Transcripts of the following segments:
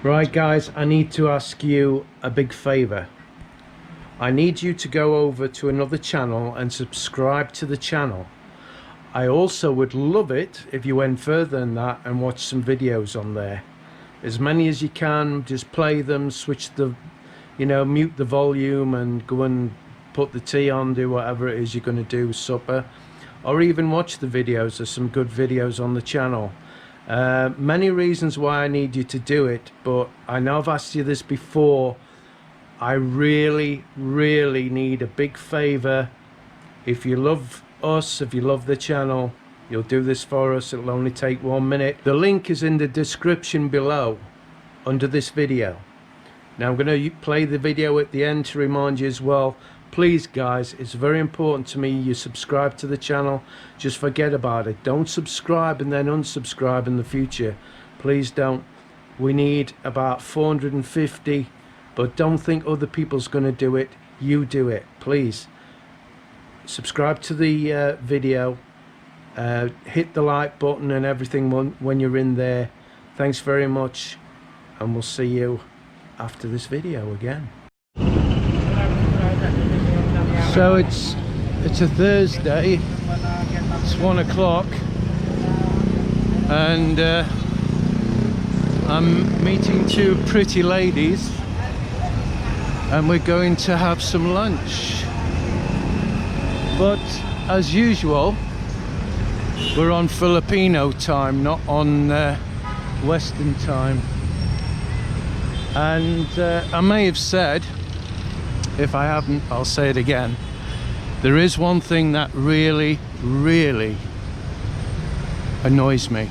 Right guys, I need to ask you a big favor. I need you to go over to another channel and subscribe to the channel. I also would love it if you went further than that and watched some videos on there. As many as you can, just play them, switch the, mute the volume and go and put the tea on, do whatever it is you're going to do, supper, or even watch the videos. There's some good videos on the channel. Many reasons why I need you to do it, but I know I've asked you this before. I really need a big favor. If you love us, if you love the channel, you'll do this for us. It'll only take 1 minute. The link is in the description below under this video. Now I'm going to play the video at the end to remind you as well. Please guys, it's very important to me you subscribe to the channel. Just forget about it. Don't subscribe and then unsubscribe in the future. Please don't. We need about 450, but don't think other people's going to do it. You do it, please. Subscribe to the video. Hit the like button and everything when you're in there. Thanks very much, and we'll see you after this video again. So it's a Thursday, it's 1 o'clock, and I'm meeting two pretty ladies and we're going to have some lunch. But as usual, we're on Filipino time, not on Western time. And I may have said, if I haven't, I'll say it again. There is one thing that really annoys me,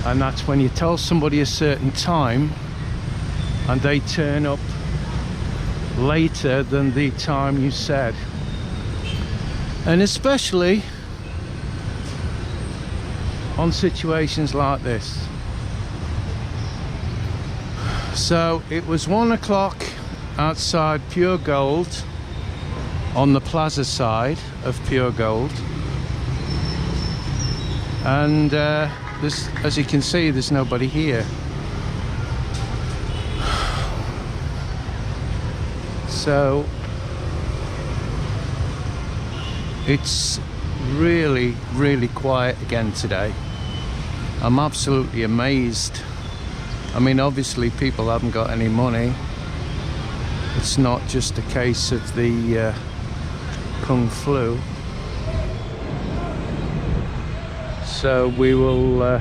and that's when you tell somebody a certain time and they turn up later than the time you said. And especially on situations like this. So it was 1 o'clock outside Pure Gold, on the plaza side of Pure Gold, and as you can see, there's nobody here. So it's really quiet again today. I'm absolutely amazed. I mean, obviously people haven't got any money. It's not just a case of the Kung Flu. So we will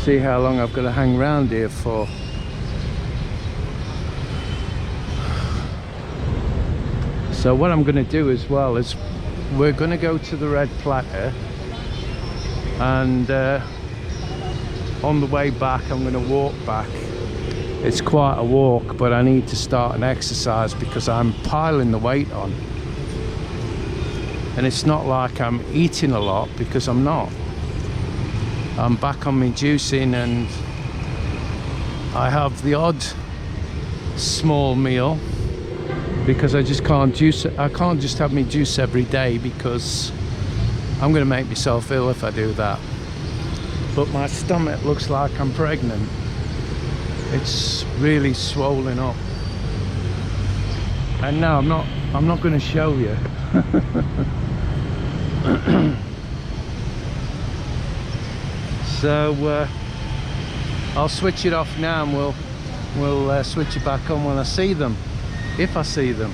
see how long I've got to hang around here for. So what I'm going to do as well is we're going to go to the Red Platter, and on the way back I'm going to walk back. It's quite a walk, but I need to start an exercise because I'm piling the weight on. And it's not like I'm eating a lot, because I'm not. I'm back on my juicing, and I have the odd small meal because I just can't juice. I can't just have my juice every day because I'm going to make myself ill if I do that. But my stomach looks like I'm pregnant. It's really swollen up, and now I'm not going to show you. So I'll switch it off now, and we'll switch it back on when I see them, if I see them.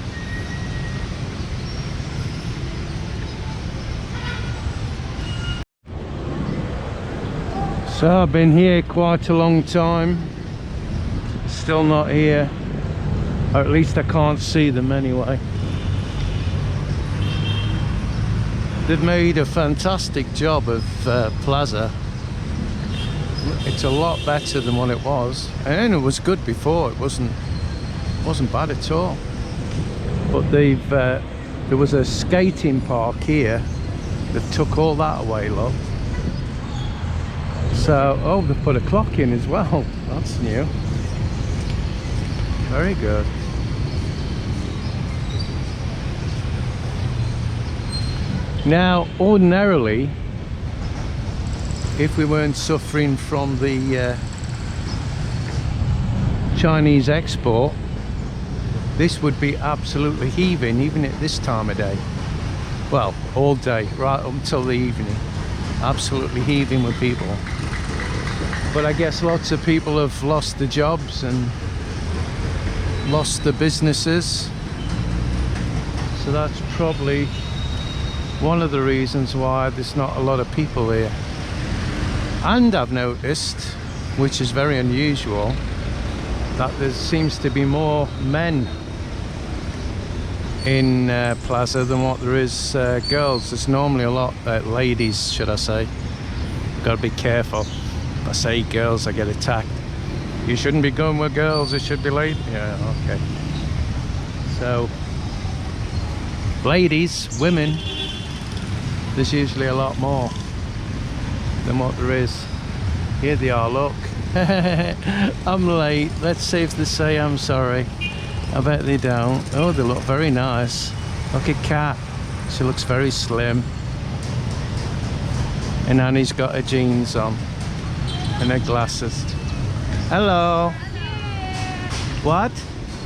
So I've been here quite a long time. Still not here, or at least I can't see them anyway. They've made a fantastic job of Plaza. It's a lot better than what it was, and it was good before. It wasn't bad at all. But they've there was a skating park here that took all that away, look. So, oh, they put a clock in as well. That's new. Very good. Now, ordinarily, if we weren't suffering from the Chinese export, this would be absolutely heaving even at this time of day. Well, all day, right up until the evening. Absolutely heaving with people. But I guess lots of people have lost their jobs and lost their businesses. So that's probably one of the reasons why there's not a lot of people here. And I've noticed, which is very unusual, that there seems to be more men in Plaza than what there is girls. There's normally a lot, ladies should I say. Gotta be careful. If I say girls, I get attacked. You shouldn't be going with girls, it should be ladies. Yeah, okay. So, ladies, women, there's usually a lot more than what there is. Here they are, look. I'm late. Let's see if they say I'm sorry. I bet they don't. Oh, they look very nice. Look at Kat. She looks very slim. And Annie's got her jeans on and her glasses. Hello. What?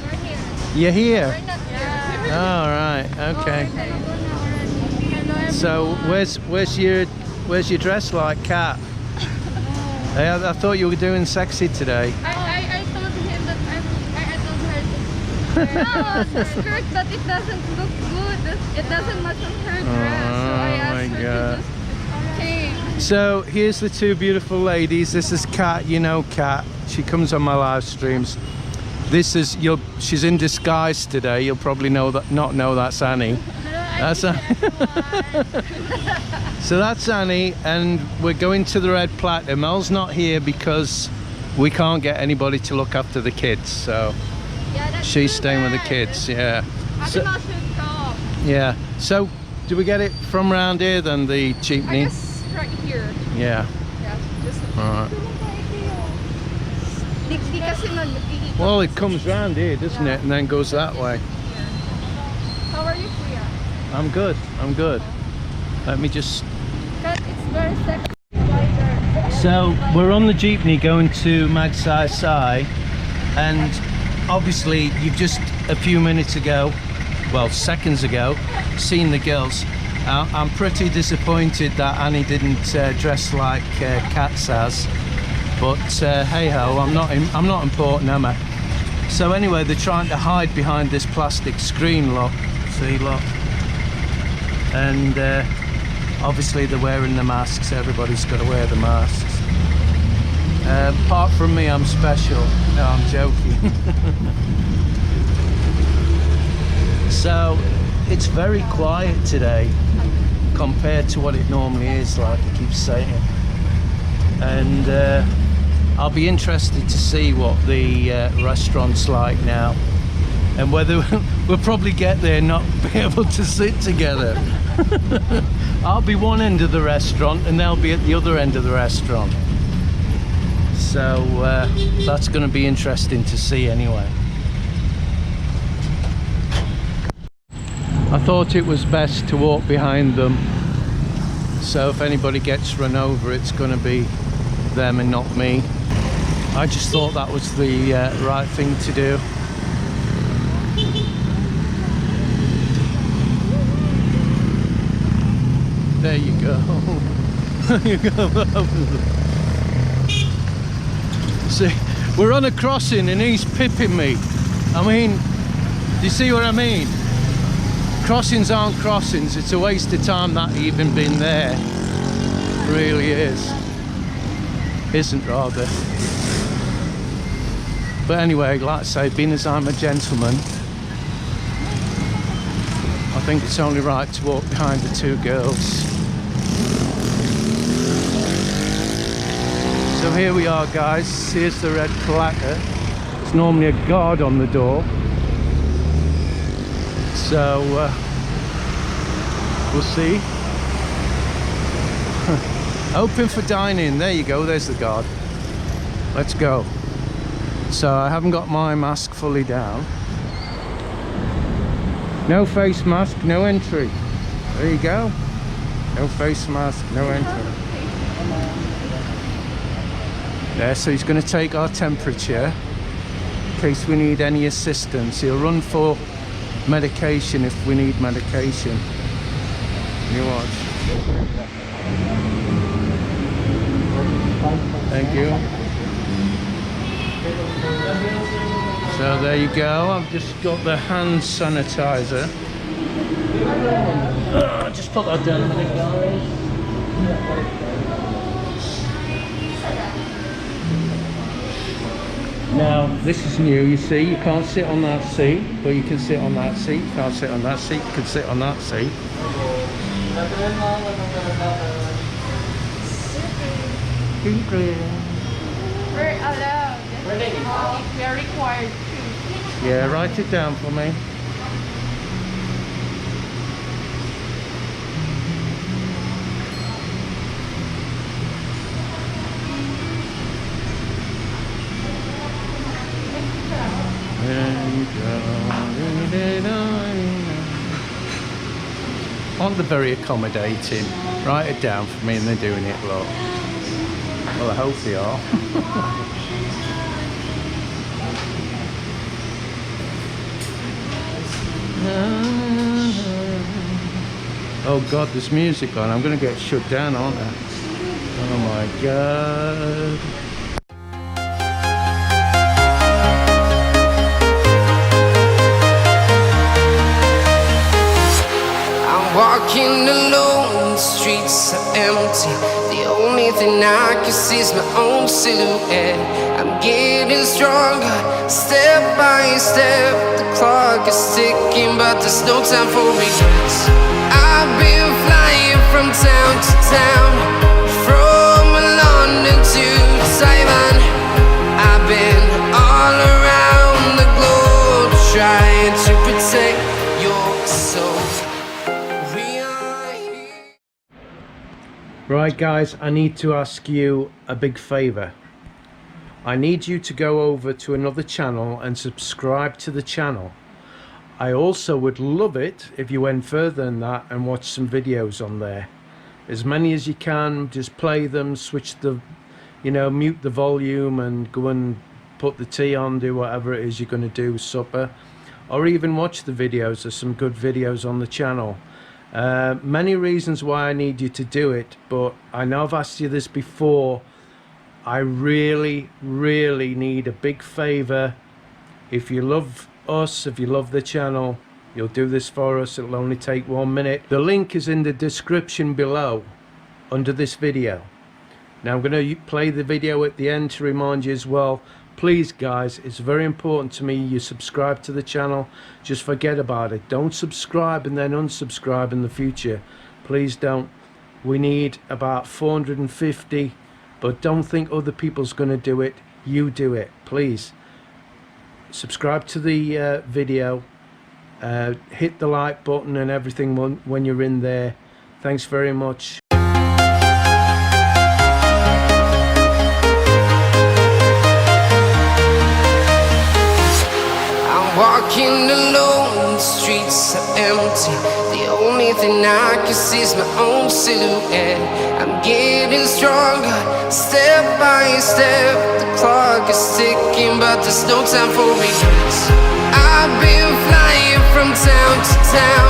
We're here. You're here? We're not here. Oh, right. Okay. So where's your dress like, Kat? I thought you were doing sexy today. I told him that I told her no, skirt, but it doesn't look good. It doesn't match on her dress. So I asked her to just change. So here's the two beautiful ladies. This is Kat. You know Kat. She comes on my live streams. This is she's in disguise today. You'll probably not know that's Annie. That's so that's Annie, and we're going to the Red Platter. Mel's not here because we can't get anybody to look after the kids, so Yeah, she's staying with the kids. Yeah. So, yeah. So do we get it from round here then, the jeepney? I guess right here. Yeah. Yeah. Just Alright. Well, it comes round here, doesn't it? And then goes that way. How are you, Kuya? I'm good. I'm good. Let me just... It's very sexy. So we're on the jeepney going to Magsaysay Sai, and obviously you've just a few minutes ago, well seconds ago, seen the girls. I'm pretty disappointed that Annie didn't dress like Kat has, but hey ho, I'm not important, am I? So anyway, they're trying to hide behind this plastic screen, look. See, look. And obviously they're wearing the masks. Everybody's got to wear the masks. Apart from me, I'm special. No, I'm joking. So it's very quiet today compared to what it normally is, like I keep saying. And I'll be interested to see what the restaurant's like now, and whether we'll probably get there and not be able to sit together. I'll be one end of the restaurant and they'll be at the other end of the restaurant. So that's going to be interesting to see anyway. I thought it was best to walk behind them, so if anybody gets run over, it's going to be them and not me. I just thought that was the right thing to do. There you go. You go. See, we're on a crossing and he's pipping me. I mean, do you see what I mean? Crossings aren't crossings. It's a waste of time that even been there. It really is. Isn't rather. But anyway, like I say, being as I'm a gentleman, I think it's only right to walk behind the two girls. So here we are, guys. Here's the Red Platter. There's normally a guard on the door. So we'll see. Open for dining. There you go. There's the guard. Let's go. So I haven't got my mask fully down. No face mask, no entry. There you go. No face mask, no entry. There, so he's going to take our temperature. case we need any assistance. He'll run for medication if we need medication. You watch. Thank you. So there you go. I've just got the hand sanitizer. Just put that down a minute, guys. Now, this is new, you see. You can't sit on that seat, but you can sit on that seat. You can't sit on that seat, you can sit on that seat. We're allowed. We are required to. Yeah, write it down for me. Aren't they very accommodating? Write it down for me, and they're doing it, look. Well, I hope they are. Oh God, there's music on. I'm going to get shut down, aren't I? Oh my God. Walking alone, the streets are empty. The only thing I can see is my own silhouette. I'm getting stronger, step by step. The clock is ticking, but there's no time for regrets. I've been flying from town to town, from London to Taiwan. I've been all around the globe, trying to protect your soul. Right guys, I need to ask you a big favor. I need you to go over to another channel and subscribe to the channel. I also would love it if you went further than that and watched some videos on there. As many as you can, just play them, switch the, mute the volume and go and put the tea on, do whatever it is you're going to do, supper, or even watch the videos. There's some good videos on the channel. Many reasons why I need you to do it, but I know I've asked you this before. I really need a big favor. If you love us, if you love the channel, you'll do this for us. It'll only take 1 minute. The link is in the description below under this video. Now I'm going to play the video at the end to remind you as well. Please guys, it's very important to me you subscribe to the channel. Just forget about it. Don't subscribe and then unsubscribe in the future. Please don't. We need about 450, but don't think other people's going to do it. You do it, please. Subscribe to the video. Hit the like button and everything when you're in there. Thanks very much. Walking alone, the streets are empty. The only thing I can see is my own silhouette. I'm getting stronger, step by step. The clock is ticking, but there's no time for regrets. I've been flying from town to town,